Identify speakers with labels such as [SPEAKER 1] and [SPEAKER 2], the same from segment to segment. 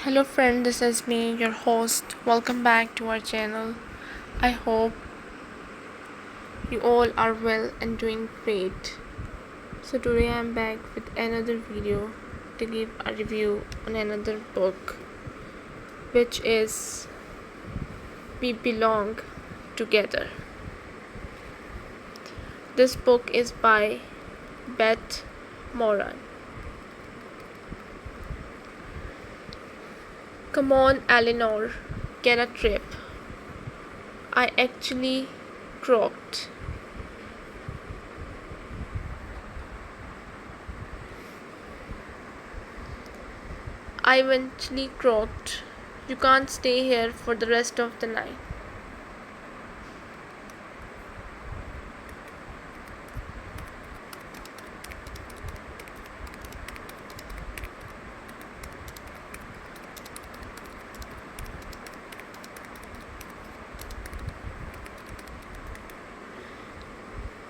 [SPEAKER 1] Hello friend, this is me, your host. Welcome back to our channel. I hope you all are well and doing great. So today I'm back with another video to give a review on another book, which is We Belong Together. This book is by Beth Moran. Come on, Eleanor, get a trip. I actually croaked. I eventually croaked. You can't stay here for the rest of the night.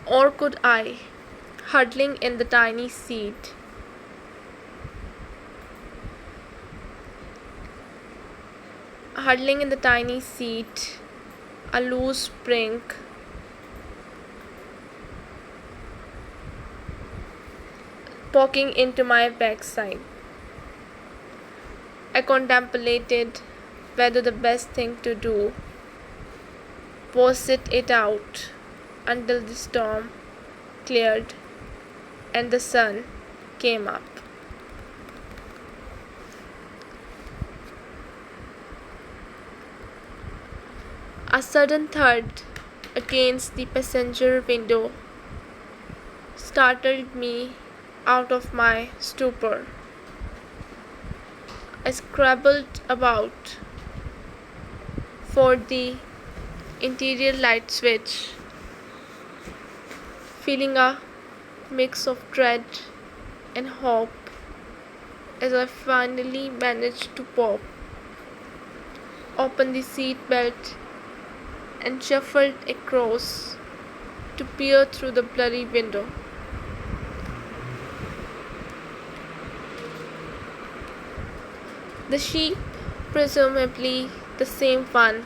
[SPEAKER 1] Or could I, huddling in the tiny seat? Huddling in the tiny seat, a loose spring poking into my backside. I contemplated whether the best thing to do was sit it out until the storm cleared and the sun came up. A sudden thud against the passenger window startled me out of my stupor. I scrabbled about for the interior light switch, feeling a mix of dread and hope as I finally managed to pop open the seat belt and shuffled across to peer through the blurry window. The sheep, presumably the same one,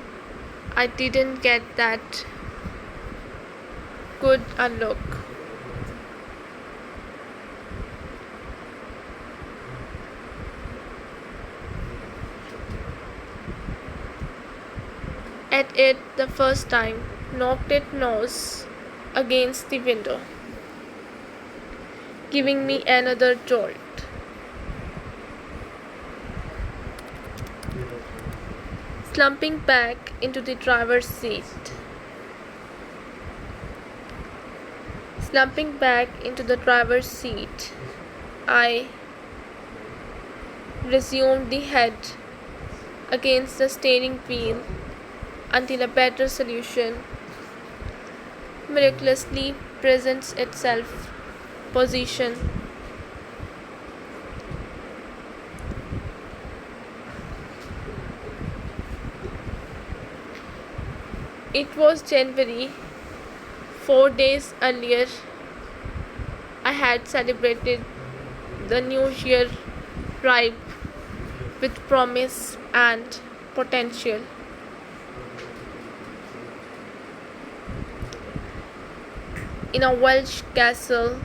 [SPEAKER 1] I didn't get that good a look. At it the first time, knocked its nose against the window, giving me another jolt. Slumping back into the driver's seat. Slumping back into the driver's seat, I resumed the head against the steering wheel until a better solution miraculously presents itself. Position. It was January. 4 days earlier, I had celebrated the New Year ripe with promise and potential. In a Welsh castle,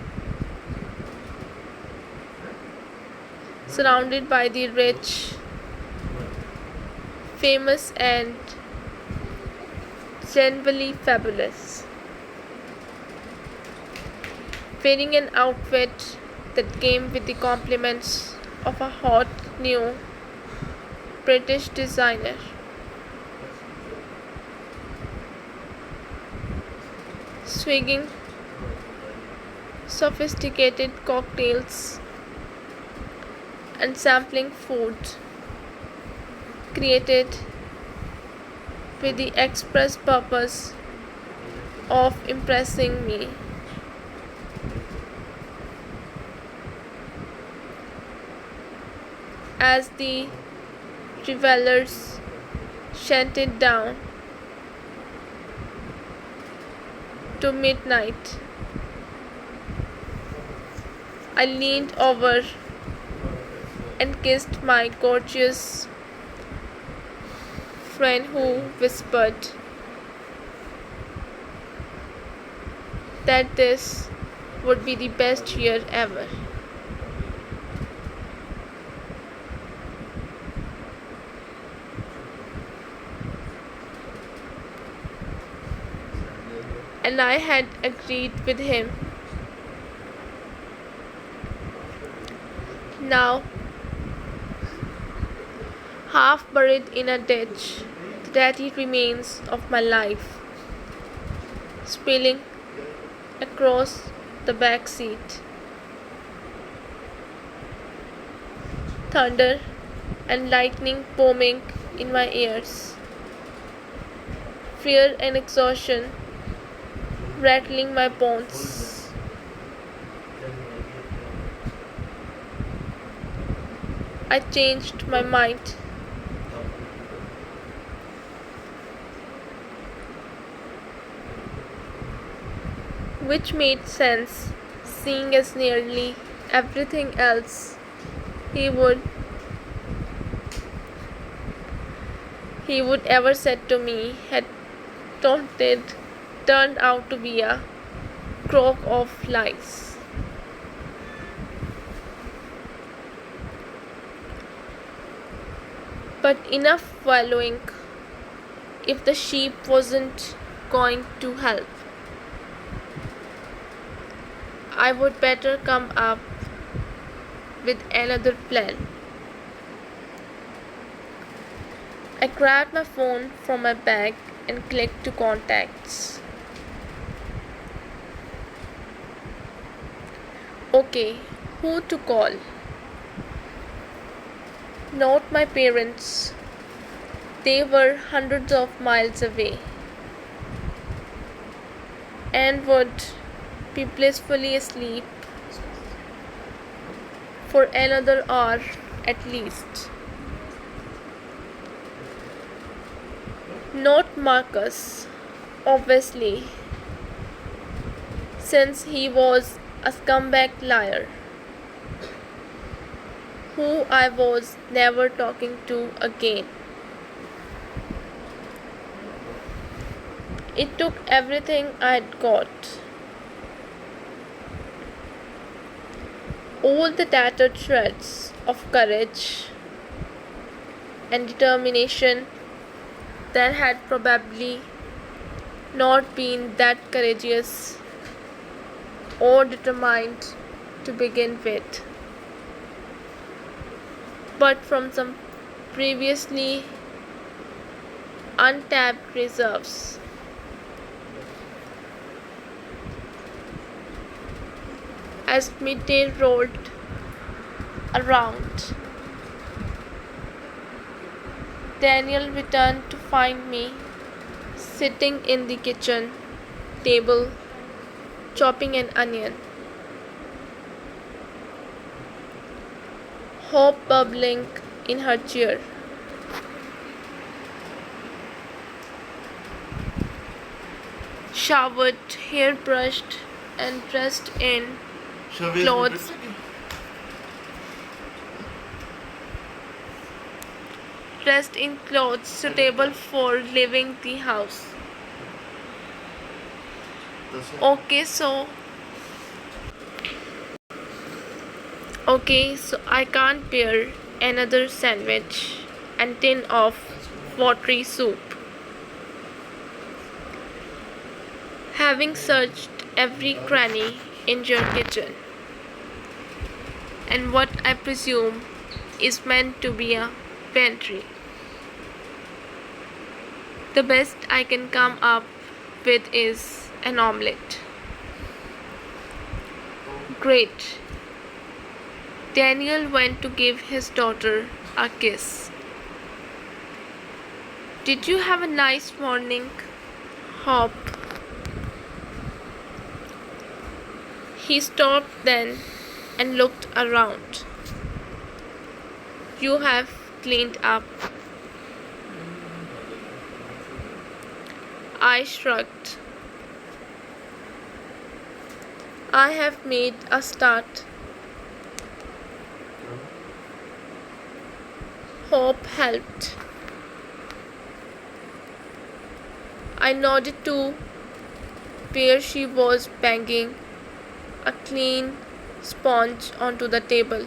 [SPEAKER 1] surrounded by the rich, famous, and generally fabulous, wearing an outfit that came with the compliments of a hot new British designer. Swigging sophisticated cocktails and sampling food created with the express purpose of impressing me. As the revelers chanted down to midnight, I leaned over and kissed my gorgeous friend who whispered that this would be the best year ever. And I had agreed with him. Now, half buried in a ditch, the dirty remains of my life spilling across the back seat. Thunder and lightning booming in my ears. Fear and exhaustion rattling my bones. I changed my mind. Which made sense, seeing as nearly everything else he would ever said to me had taunted turned out to be a crock of lies. But enough wallowing if the sheep wasn't going to help. I would better come up with another plan. I grabbed my phone from my bag and clicked to contacts. Okay, who to call? Not my parents. They were hundreds of miles away and would be blissfully asleep for another hour at least. Not Marcus, obviously, since he was a scumbag liar who I was never talking to again. It took everything I'd got. All the tattered shreds of courage and determination that had probably not been that courageous or determined to begin with, but from some previously untapped reserves. As midday rolled around, Daniel returned to find me sitting in the kitchen table chopping an onion, hope bubbling in her chair. Showered, hair brushed, and dressed in clothes suitable for leaving the house. Okay, so I can't bear another sandwich and tin of watery soup. Having searched every cranny in your kitchen, and what I presume is meant to be a pantry, the best I can come up with is an omelette. Great. Daniel went to give his daughter a kiss. Did you have a nice morning, Hop? He stopped then and looked around. You have cleaned up. I shrugged. I have made a start. Hope helped. I nodded to where she was banging a clean sponge onto the table.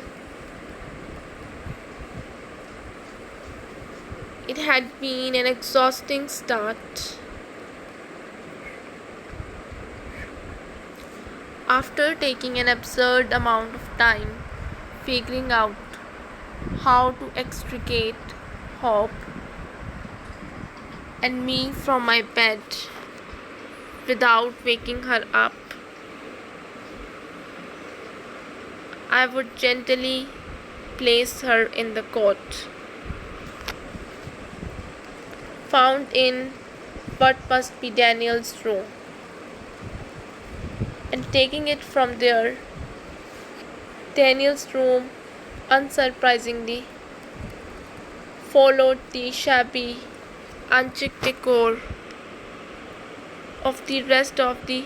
[SPEAKER 1] It had been an exhausting start. After taking an absurd amount of time figuring out how to extricate Hope and me from my bed without waking her up, I would gently place her in the cot, found in what must be Daniel's room, and taking it from there. Daniel's room, unsurprisingly, followed the shabby, unchecked decor of the rest of the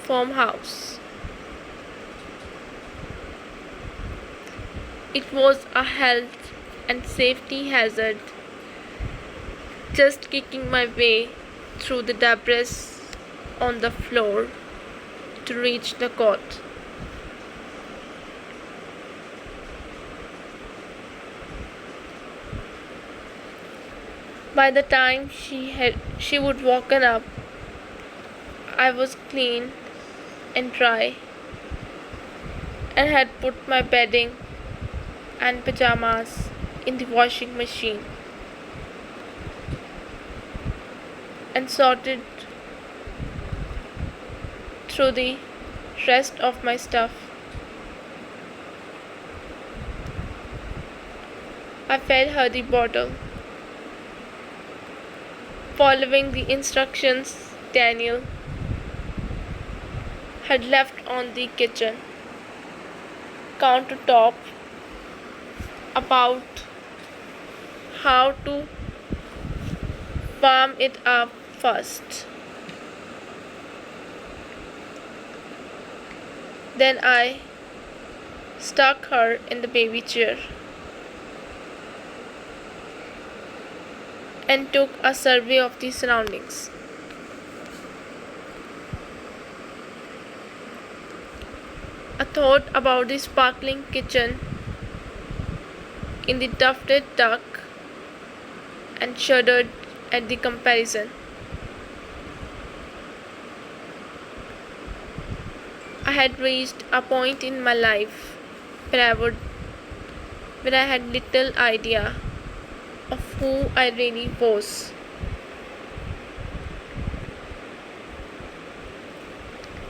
[SPEAKER 1] farmhouse. It was a health and safety hazard, just kicking my way through the debris on the floor to reach the cot. By the time she would woken up, I was clean and dry and had put my bedding and pajamas in the washing machine and sorted through the rest of my stuff. I fed her the bottle, following the instructions Daniel had left on the kitchen countertop about how to warm it up first. Then I stuck her in the baby chair and took a survey of the surroundings. I thought about the sparkling kitchen in the tufted duck and shuddered at the comparison. I had reached a point in my life where I had little idea of who I really was.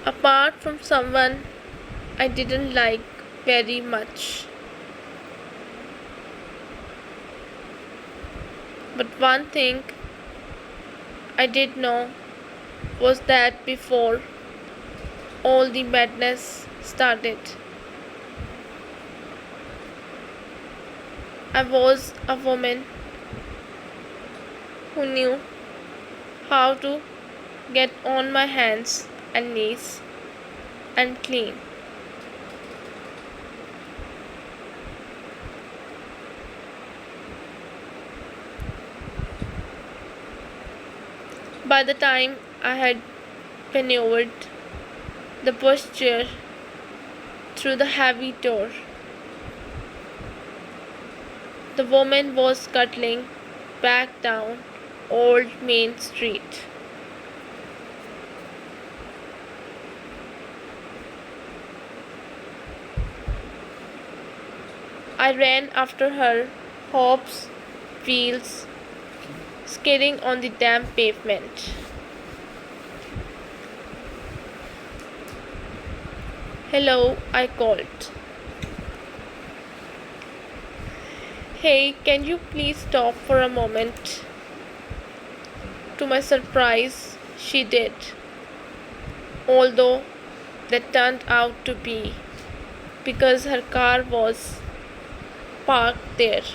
[SPEAKER 1] Apart from someone I didn't like very much. But one thing I did know was that before all the madness started, I was a woman who knew how to get on my hands and knees and clean. By the time I had maneuvered the pushchair through the heavy door, the woman was scuttling back down Old Main Street. I ran after her, hopes, wheels skidding on the damp pavement. "Hello," I called. "Hey, can you please stop for a moment?" To my surprise, she did, although that turned out to be because her car was parked there.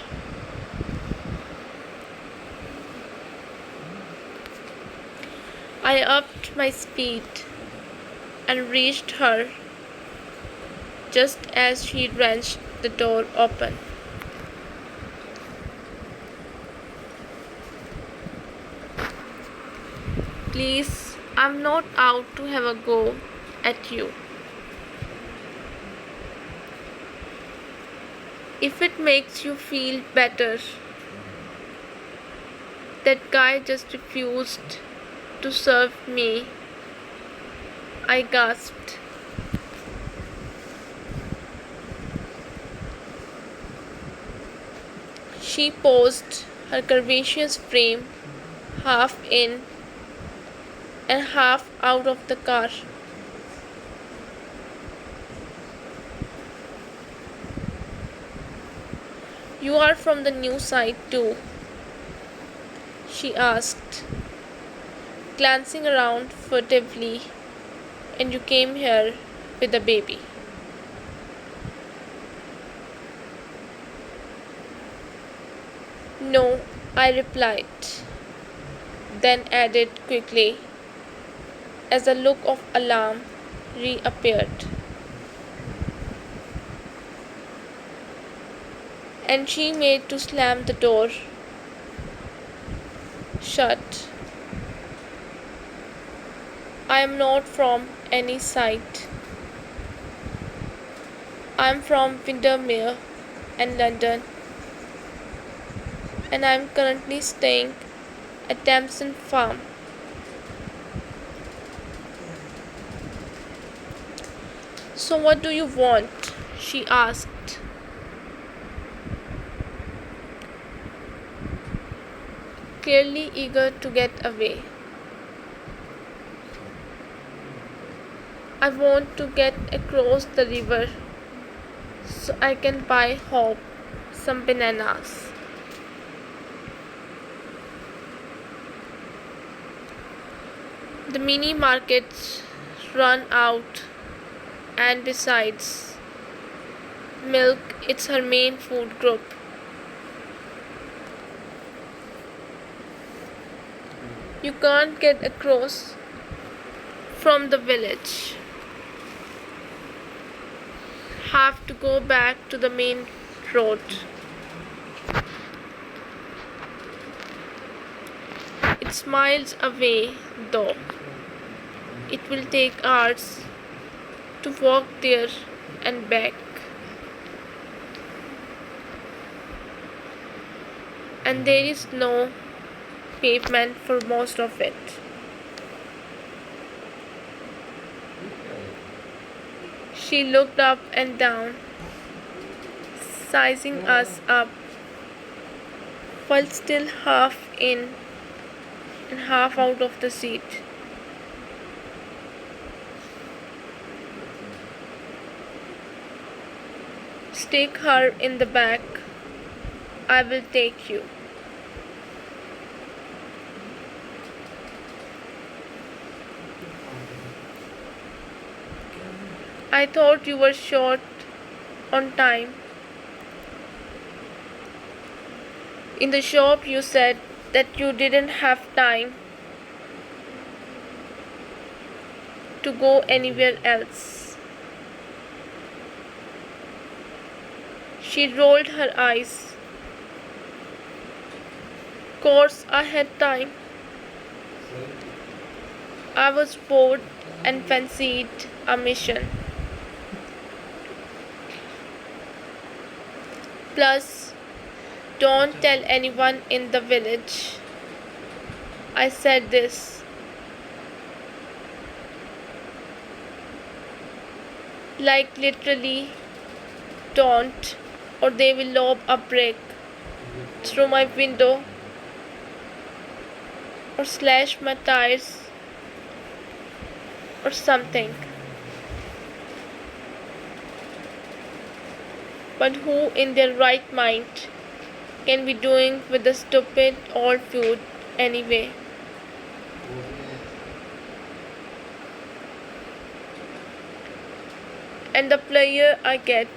[SPEAKER 1] I upped my speed and reached her just as she wrenched the door open. Please, I'm not out to have a go at you. If it makes you feel better, that guy just refused to serve me, I gasped. She paused, her curvaceous frame half in and half out of the car. You are from the new side too? She asked, glancing around furtively. And you came here with a baby. No, I replied, then added quickly as a look of alarm reappeared. And she made to slam the door shut. I am not from any site. I am from Windermere and London, and I am currently staying at Damson Farm. So what do you want? She asked. Clearly eager to get away. I want to get across the river so I can buy Hope some bananas. The mini markets run out, and besides, milk it's her main food group. You can't get across from the village. Have to go back to the main road. It's miles away though. It will take hours to walk there and back. And there is no pavement for most of it. She looked up and down, sizing us up, while still half in and half out of the seat. Stick her in the back. I will take you. I thought you were short on time. In the shop you said that you didn't have time to go anywhere else. She rolled her eyes. Course I had time. I was bored and fancied a mission. Plus, don't tell anyone in the village. I said this. Like literally, don't, or they will lob a brick through my window or slash my tires or something. But who in their right mind can be doing with the stupid old feud anyway? And the pleasure I get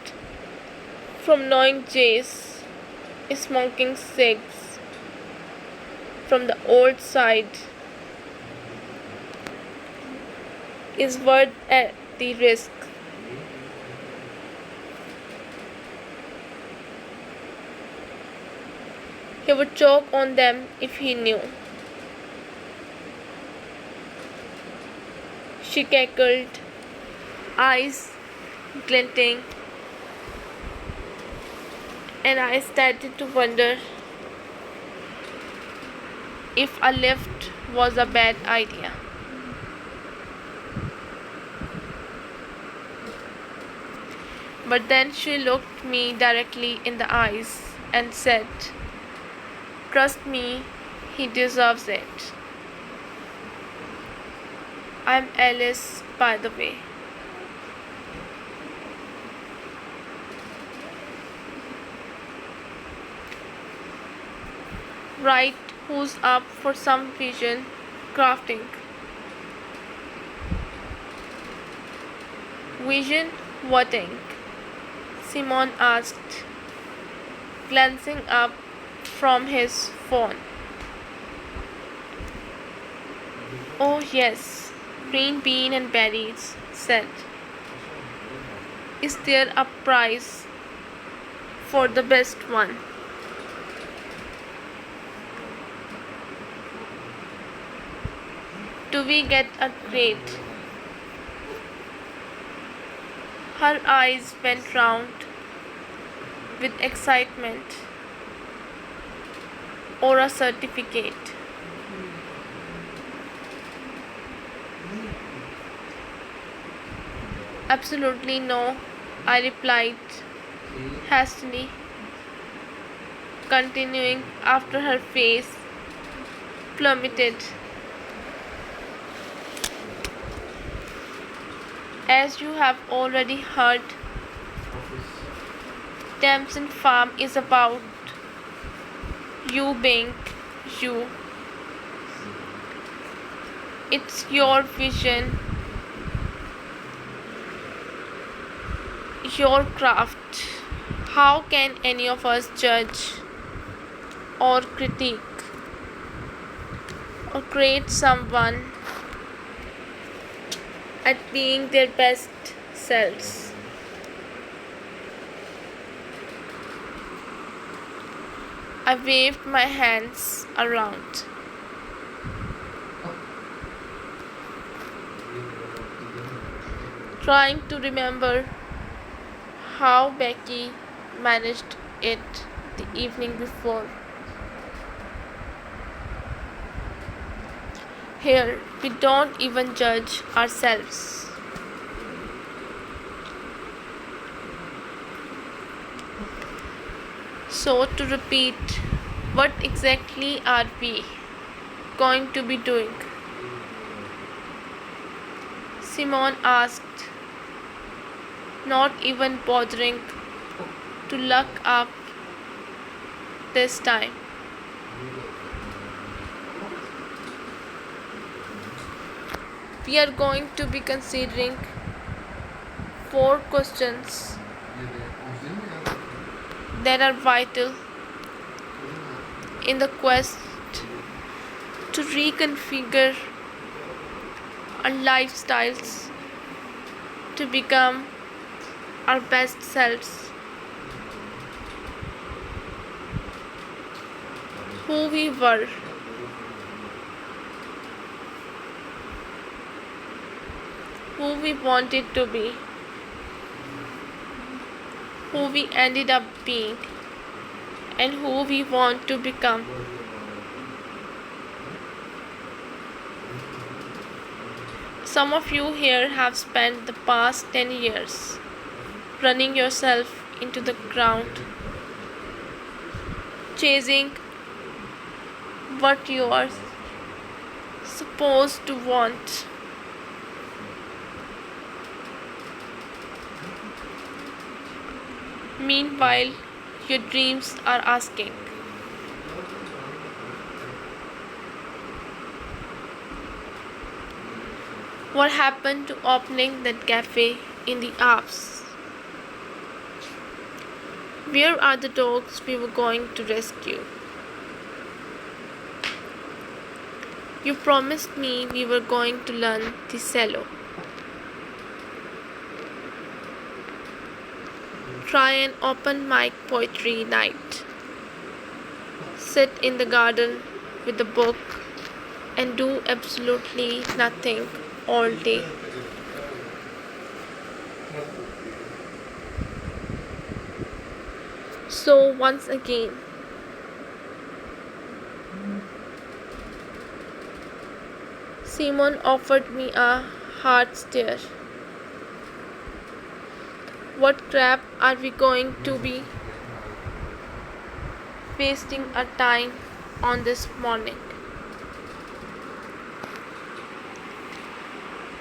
[SPEAKER 1] from knowing Jace is smoking cigs from the old side is worth at the risk. He would choke on them if he knew. she cackled, eyes glinting, and I started to wonder if a lift was a bad idea. But then she looked me directly in the eyes and said, "Trust me, he deserves it. I'm Alice, by the way." Right, who's up for some vision crafting? Vision whatting? Simon asked, glancing up from his phone. "Oh, yes, green bean and berries," said. "Is there a prize for the best one?" "Do we get a grade?" Her eyes went round with excitement. "Or a certificate?" "Absolutely no," I replied hastily, continuing after her face plummeted. "As you have already heard, Damson Farm is about you being you. It's your vision, your craft. How can any of us judge or critique or grade someone at being their best selves?" I waved my hands around. Trying to remember how Becky managed it the evening before. Here, we don't even judge ourselves. So, to repeat, what exactly are we going to be doing? Simone asked, not even bothering to look up this time. We are going to be considering 4 questions that are vital in the quest to reconfigure our lifestyles to become our best selves. Who we were, who we wanted to be, who we ended up being, and who we want to become. Some of you here have spent the past 10 years running yourself into the ground, chasing what you are supposed to want. Meanwhile, your dreams are asking, what happened to opening that cafe in the Alps? Where are the dogs we were going to rescue? You promised me we were going to learn the cello. Try an open mic poetry night. Sit in the garden with a book and do absolutely nothing all day. So once again, Simon offered me a hard stare. What crap are we going to be wasting our time on this morning?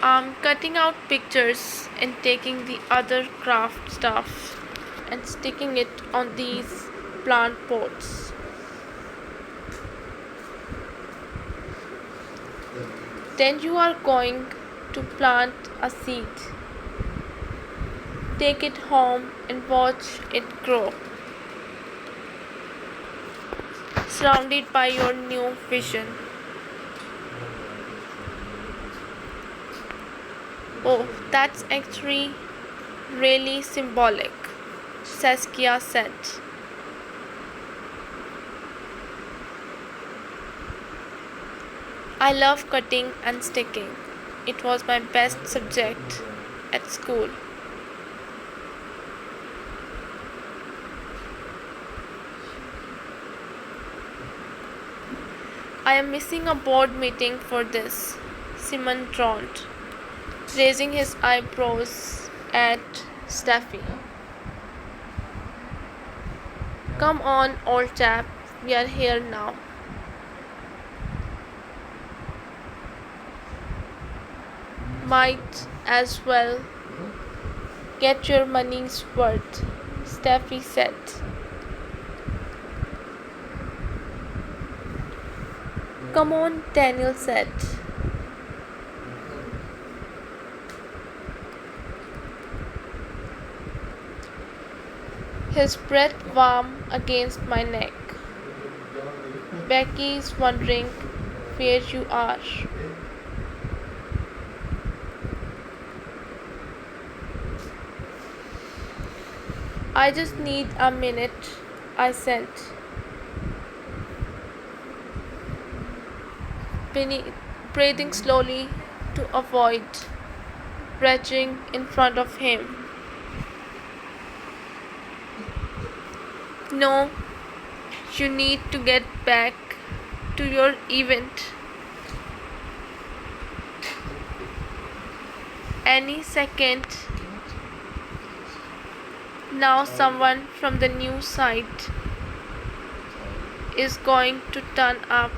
[SPEAKER 1] I'm cutting out pictures and taking the other craft stuff and sticking it on these plant pots. Then you are going to plant a seed. Take it home and watch it grow, surrounded by your new vision. Oh, that's actually really symbolic, Saskia said. I love cutting and sticking. It was my best subject at school. I am missing a board meeting for this, Simon droned, raising his eyebrows at Steffi. Come on, old chap, we are here now. Might as well get your money's worth, Steffi said. Come on, Daniel said. His breath warm against my neck. Becky's wondering where you are. I just need a minute, I said. Breathing slowly to avoid retching in front of him. No, you need to get back to your event. Any second. Now someone from the news site is going to turn up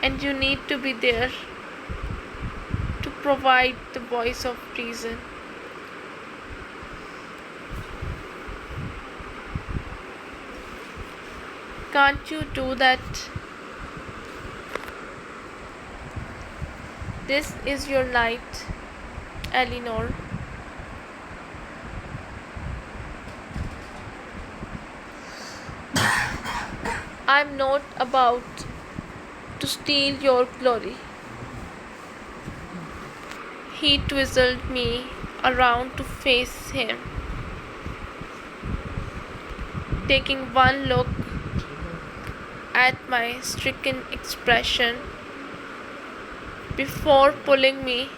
[SPEAKER 1] and you need to be there to provide the voice of reason. Can't you do that? This is your night, Eleanor. I'm not about to steal your glory. He twizzled me around to face him, taking one look at my stricken expression before pulling me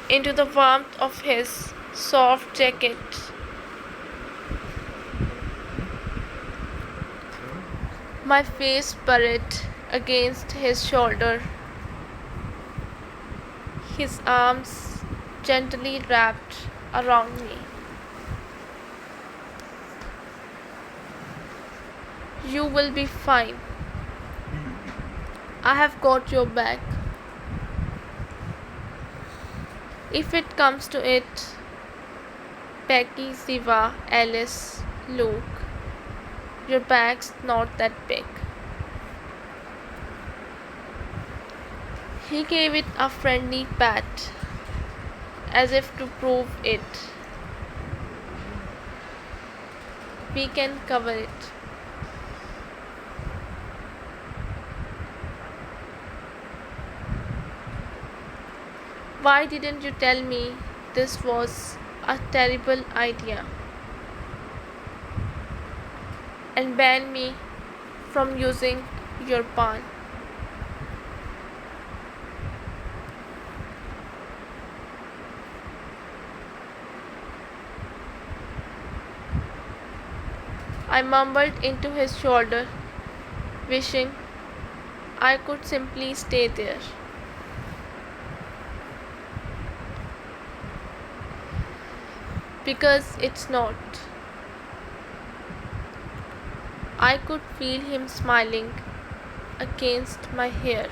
[SPEAKER 1] into the warmth of his soft jacket. My face buried against his shoulder, his arms gently wrapped around me. You will be fine. I have got your back. If it comes to it, Becky, Siva, Alice, Luke, your bag's not that big. He gave it a friendly pat, as if to prove it. We can cover it. Why didn't you tell me this was a terrible idea and ban me from using your barn? I mumbled into his shoulder, wishing I could simply stay there. Because it's not. I could feel him smiling against my hair.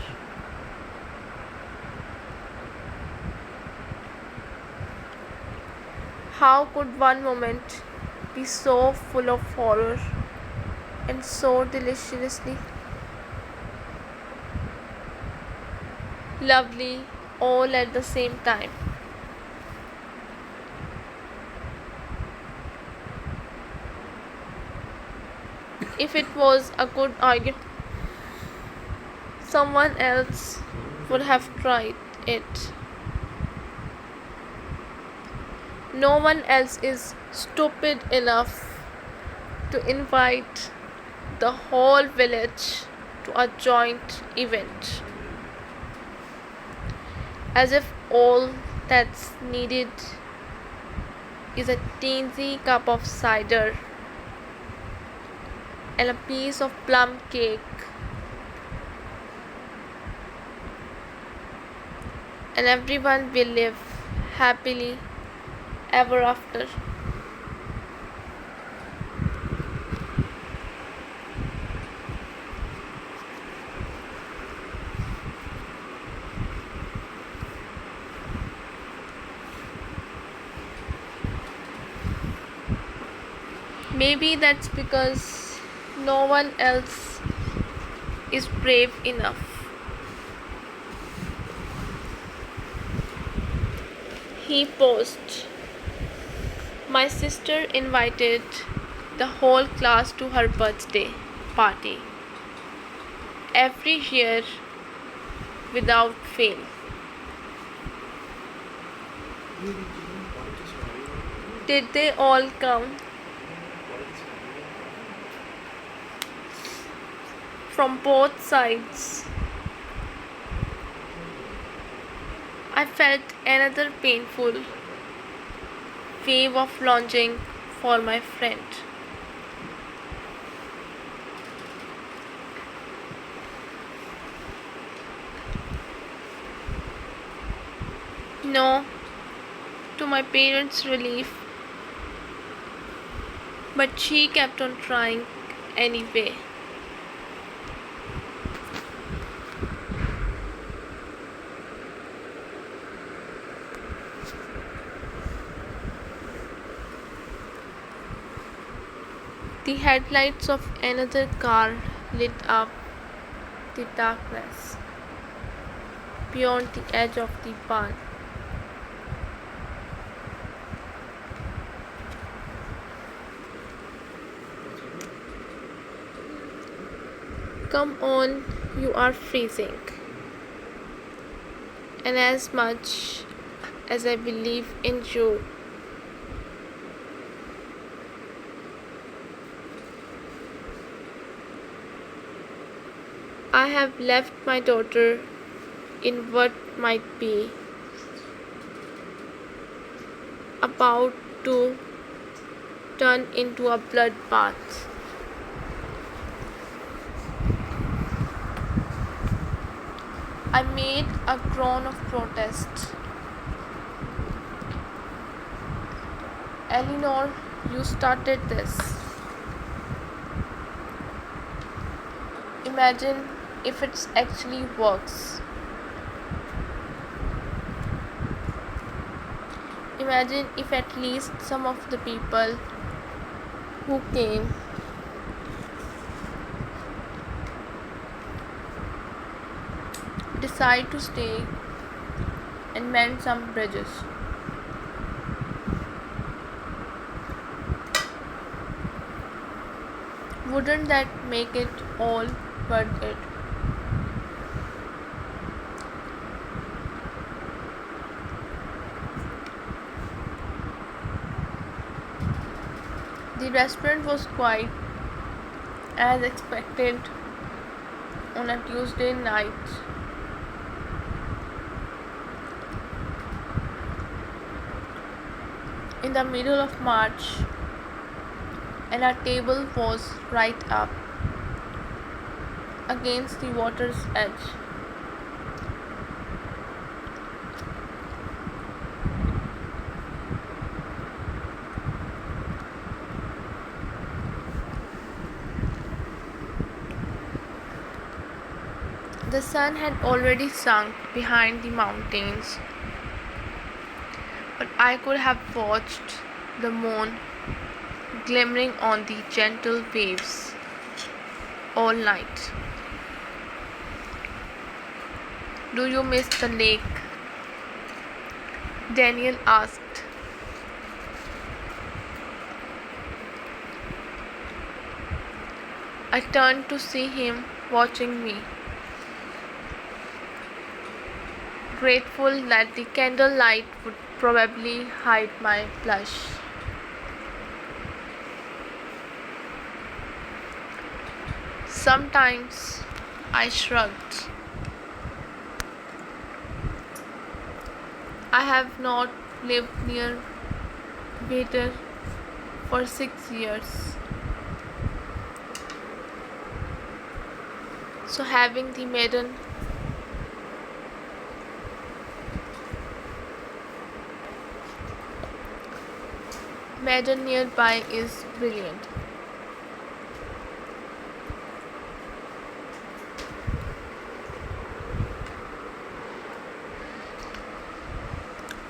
[SPEAKER 1] How could one moment be so full of horror and so deliciously lovely all at the same time? If it was a good argument, someone else would have tried it. No one else is stupid enough to invite the whole village to a joint event. As if all that's needed is a teensy cup of cider and a piece of plum cake, and everyone will live happily ever after. Maybe that's because no one else is brave enough. He paused. My sister invited the whole class to her birthday party every year without fail. Did they all come? From both sides. I felt another painful wave of longing for my friend. No, to my parents' relief, but she kept on trying anyway. The headlights of another car lit up the darkness beyond the edge of the barn. Come on, you are freezing. And as much as I believe in you, I have left my daughter in what might be about to turn into a bloodbath. I made a groan of protest. Eleanor, you started this. Imagine if it actually works. Imagine if at least some of the people who came decide to stay and mend some bridges. Wouldn't that make it all worth it? The restaurant was quiet as expected on a Tuesday night. In the middle of March, and our table was right up against the water's edge. The sun had already sunk behind the mountains, but I could have watched the moon glimmering on the gentle waves all night. "Do you miss the lake?" Daniel asked. I turned to see him watching me, grateful that the candlelight would probably hide my blush. Sometimes, I shrugged. I have not lived near water for 6 years. So having the maiden nearby is brilliant.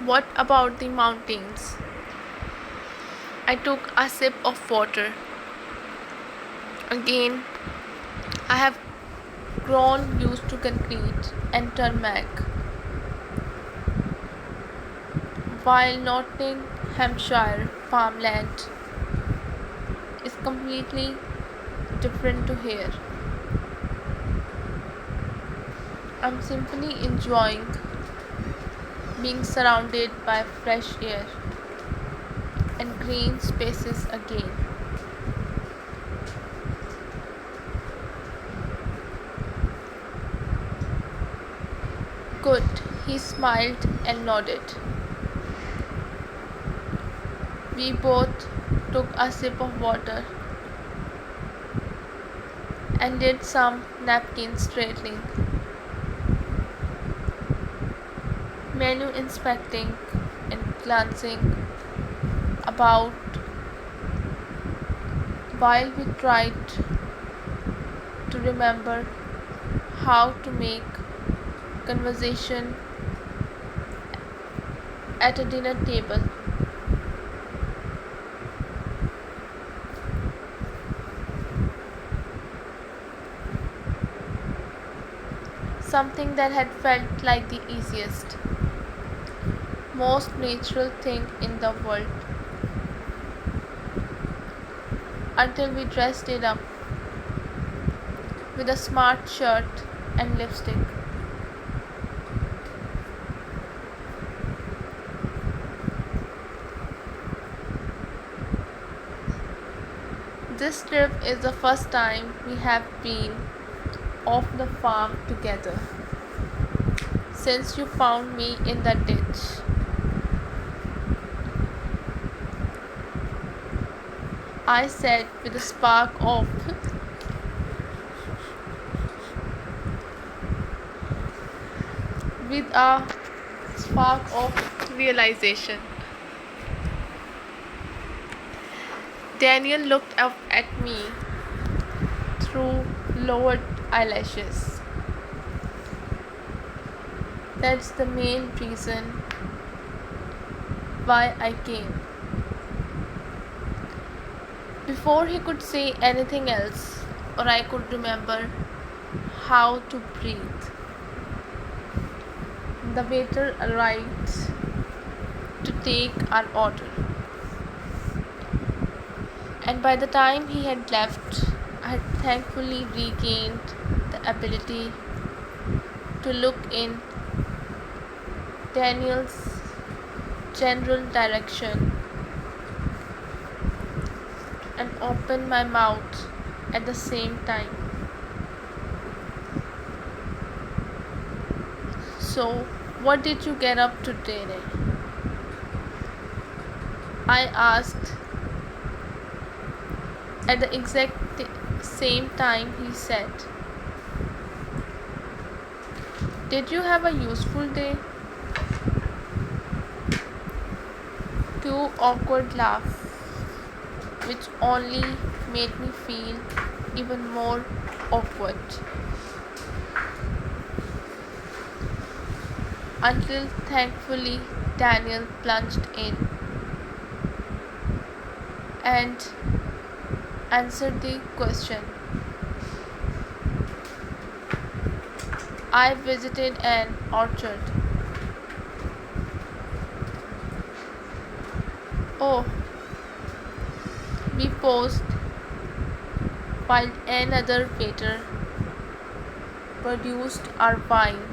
[SPEAKER 1] What about the mountains? I took a sip of water. Again, I have grown used to concrete and tarmac, while Nottinghamshire farmland is completely different to here. I'm simply enjoying being surrounded by fresh air and green spaces again. Good, he smiled and nodded. We both took a sip of water and did some napkin straightening, menu inspecting and glancing about while we tried to remember how to make conversation at a dinner table. Something that had felt like the easiest, most natural thing in the world, until we dressed it up with a smart shirt and lipstick. This trip is the first time we have been off the farm together since you found me in the ditch. I said with a spark of realization. Daniel looked up at me through lowered eyelashes. That's the main reason why I came. Before he could say anything else, or I could remember how to breathe, the waiter arrived to take our order. And by the time he had left, I had thankfully regained the ability to look in Daniel's general direction and open my mouth at the same time. "So, what did you get up to today?" I asked, At the exact same time, he said, "Did you have a useful day?" Two awkward laughs, which only made me feel even more awkward. Until thankfully Daniel plunged in and answered the question. I visited an orchard. Oh, we paused while another waiter produced our wine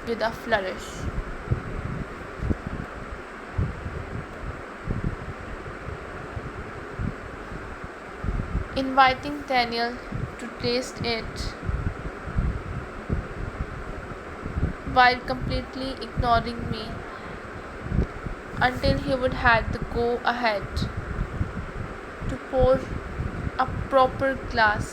[SPEAKER 1] with a flourish. Inviting Daniel to taste it while completely ignoring me until he would have the go ahead to pour a proper glass.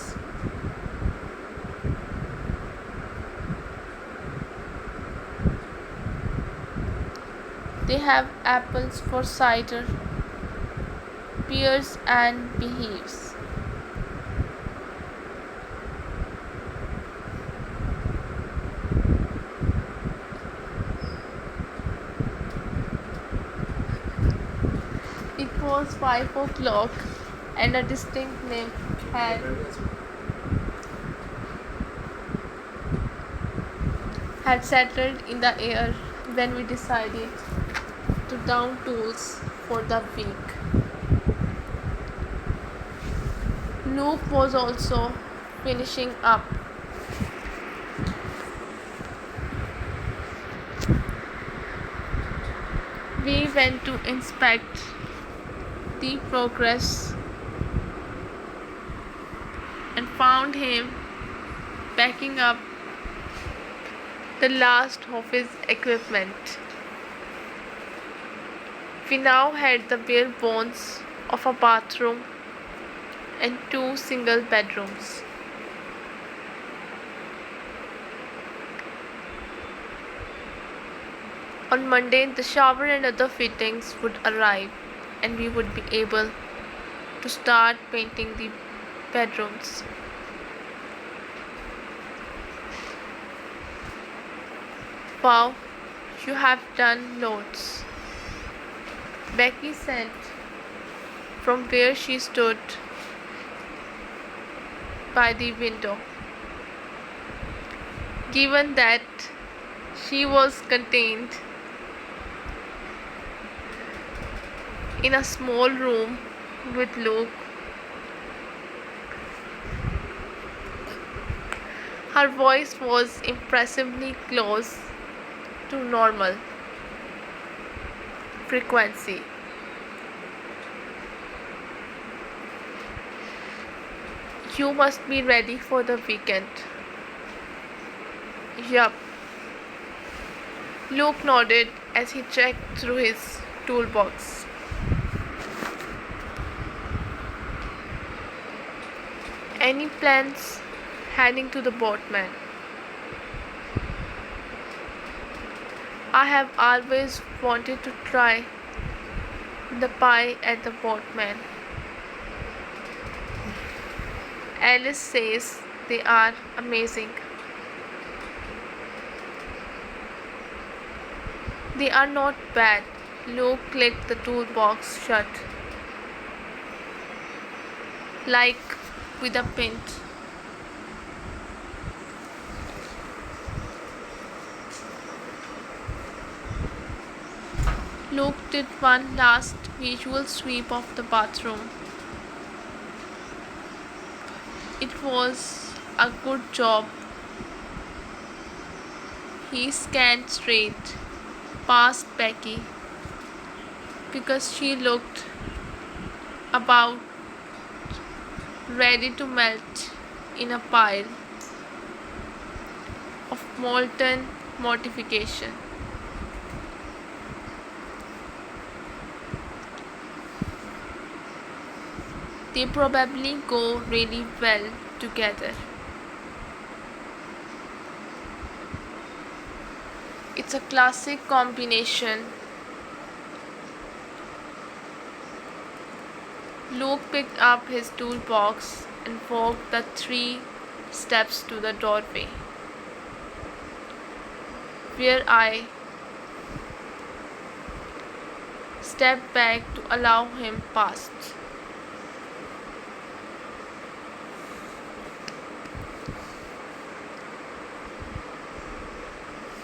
[SPEAKER 1] They have apples for cider, pears and beehives. It was 5 o'clock and a distinct nip had settled in the air when we decided to down tools for the week. Luke was also finishing up. We went to inspect the progress and found him packing up the last of his equipment. We now had the bare bones of a bathroom and 2 single bedrooms. On Monday, the shower and other fittings would arrive, and we would be able to start painting the bedrooms. Wow, you have done loads, Becky said from where she stood by the window. Given that she was contained in a small room with Luke, her voice was impressively close to normal frequency. You must be ready for the weekend. Yup. Luke nodded as he checked through his toolbox. Any plans heading to the boatman? I have always wanted to try the pie at the boatman. Alice says they are amazing. They are not bad. Luke clicked the toolbox shut, like with a pinch. Luke did one last visual sweep of the bathroom. It was a good job. He scanned straight past Becky because she looked about ready to melt in a pile of molten mortification. They probably go really well together. It's a classic combination. Luke picked up his toolbox and walked the 3 steps to the doorway, where I stepped back to allow him past.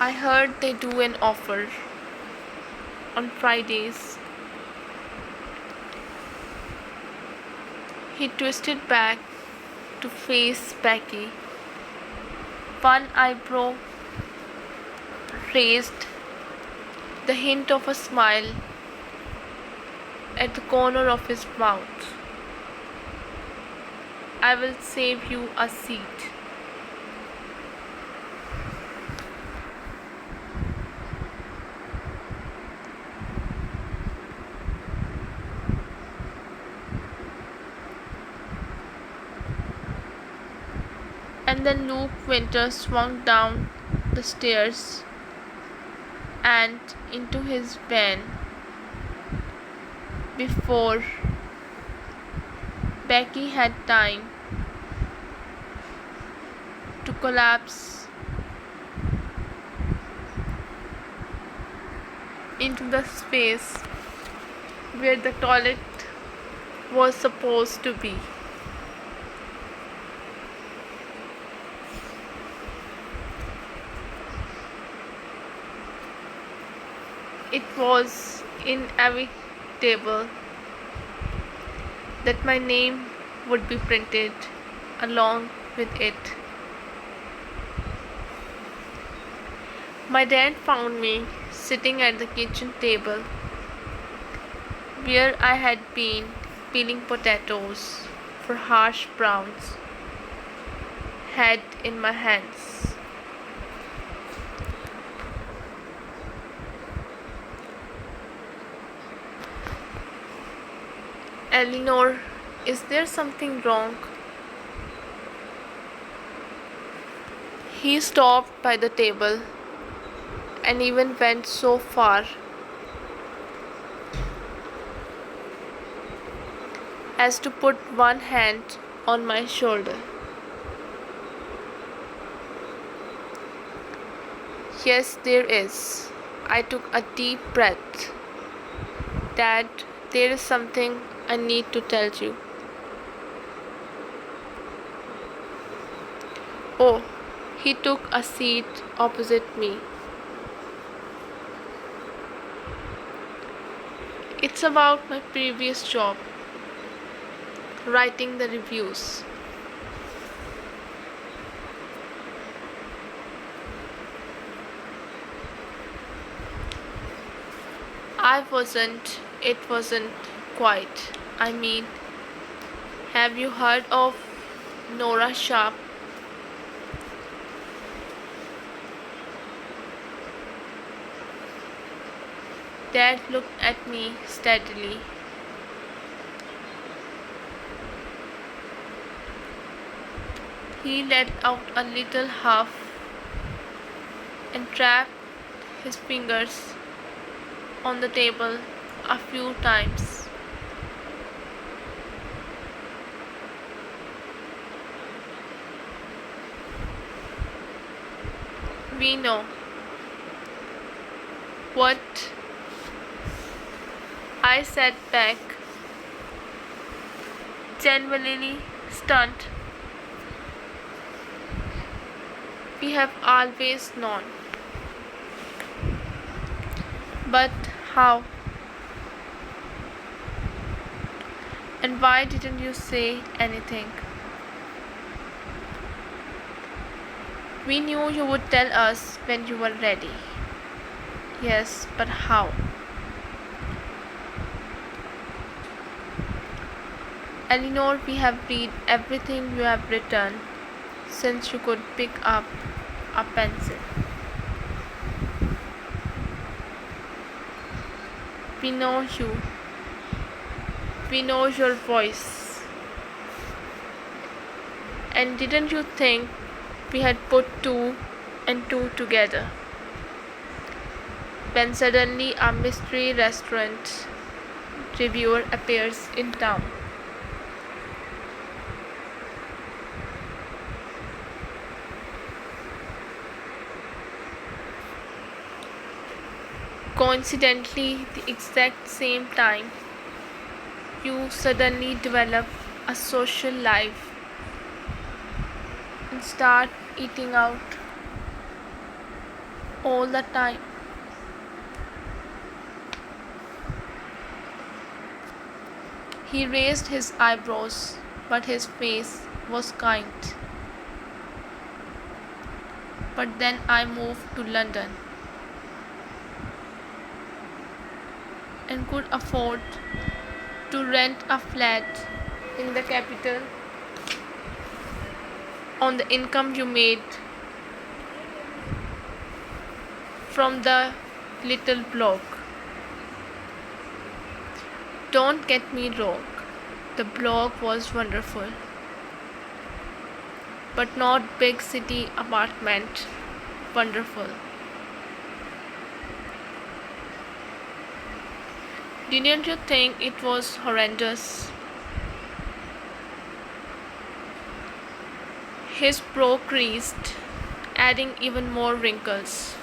[SPEAKER 1] I heard they do an offer on Fridays. He twisted back to face Becky, one eyebrow raised, the hint of a smile at the corner of his mouth. I will save you a seat. And then Luke Winter swung down the stairs and into his van before Becky had time to collapse into the space where the toilet was supposed to be. It was inevitable that my name would be printed along with it. My dad found me sitting at the kitchen table where I had been peeling potatoes for hash browns, head in my hands. Eleanor, is there something wrong? He stopped by the table and even went so far as to put one hand on my shoulder. Yes, there is. I took a deep breath. Dad, there is something I need to tell you. Oh, he took a seat opposite me. It's about my previous job, writing the reviews. It wasn't quite. I mean, have you heard of Nora Sharp? Dad looked at me steadily. He let out a little huff and tapped his fingers on the table a few times. We know. What? I sat back, genuinely stunned. We have always known. But how? And why didn't you say anything? We knew you would tell us when you were ready. Yes, but how? Eleanor, we have read everything you have written since you could pick up a pencil. We know you. We know your voice. And didn't you think we had put two and two together? When suddenly a mystery restaurant reviewer appears in town. Coincidentally, the exact same time, you suddenly develop a social life and start eating out all the time. He raised his eyebrows, but his face was kind. But then I moved to London and could afford to rent a flat in the capital on the income you made from the little blog. Don't get me wrong, the blog was wonderful, but not big city apartment wonderful. Didn't you think it was horrendous? His brow creased, adding even more wrinkles.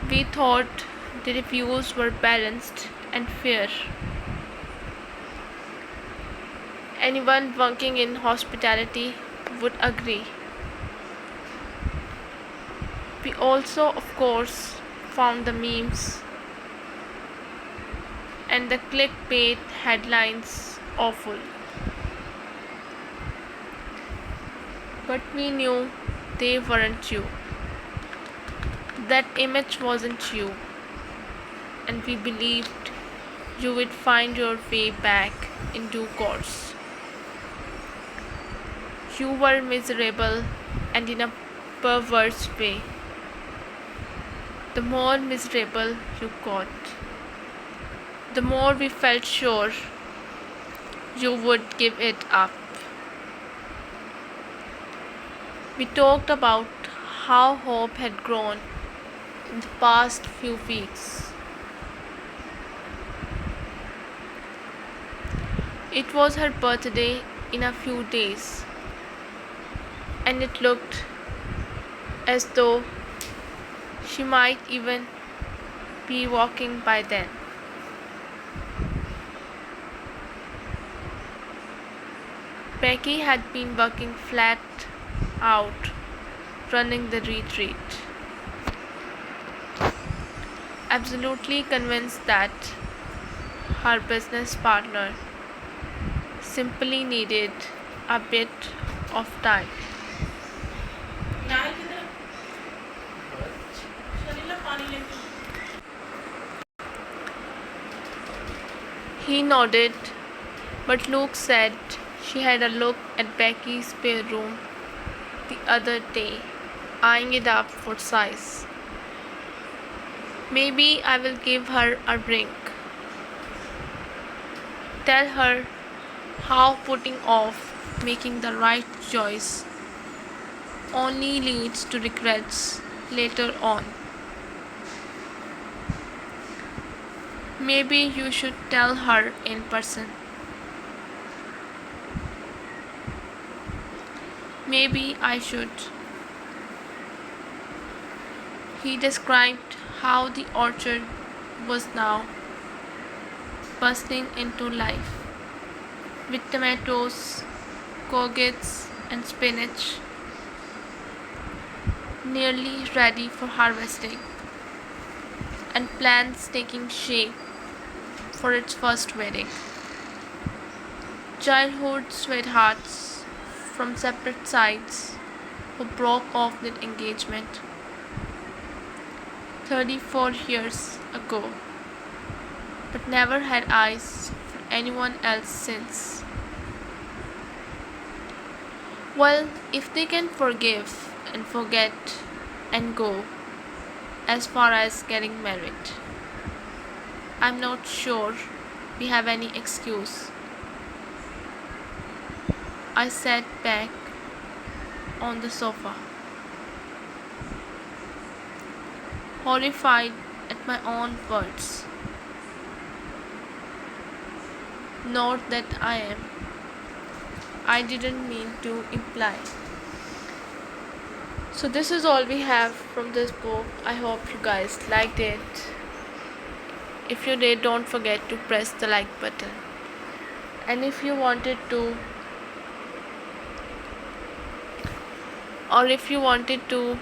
[SPEAKER 1] We thought the reviews were balanced and fair. Anyone working in hospitality would agree. We also, of course, found the memes and the clickbait headlines awful. But we knew they weren't you. That image wasn't you, and we believed you would find your way back in due course. You were miserable and in a perverse way. The more miserable you got, the more we felt sure you would give it up. We talked about how hope had grown in the past few weeks. It was her birthday in a few days, and it looked as though she might even be walking by then. Becky had been working flat out running the retreat, absolutely convinced that her business partner simply needed a bit of time. He nodded, but Luke said she had a look at Becky's spare room the other day, eyeing it up for size. Maybe I will give her a ring. Tell her how putting off making the right choice only leads to regrets later on. Maybe you should tell her in person. Maybe I should. He described how the orchard was now bursting into life with tomatoes, courgettes, and spinach nearly ready for harvesting, and plans taking shape for its first wedding. Childhood sweethearts from separate sides who broke off their engagement 34 years ago, but never had eyes for anyone else since. Well, if they can forgive and forget and go as far as getting married, I'm not sure we have any excuse. I sat back on the sofa, horrified at my own words. Not that I am. I didn't mean to imply. So, this is all we have from this book. I hope you guys liked it. If you did, don't forget to press the like button. And if you wanted to, or if you wanted to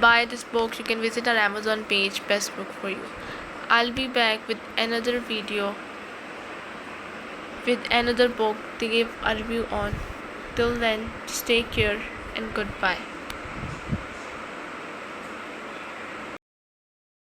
[SPEAKER 1] buy this book, you can visit our Amazon page, Best Book for You. I'll be back with another video with another book to give a review on. Till then, just take care and goodbye.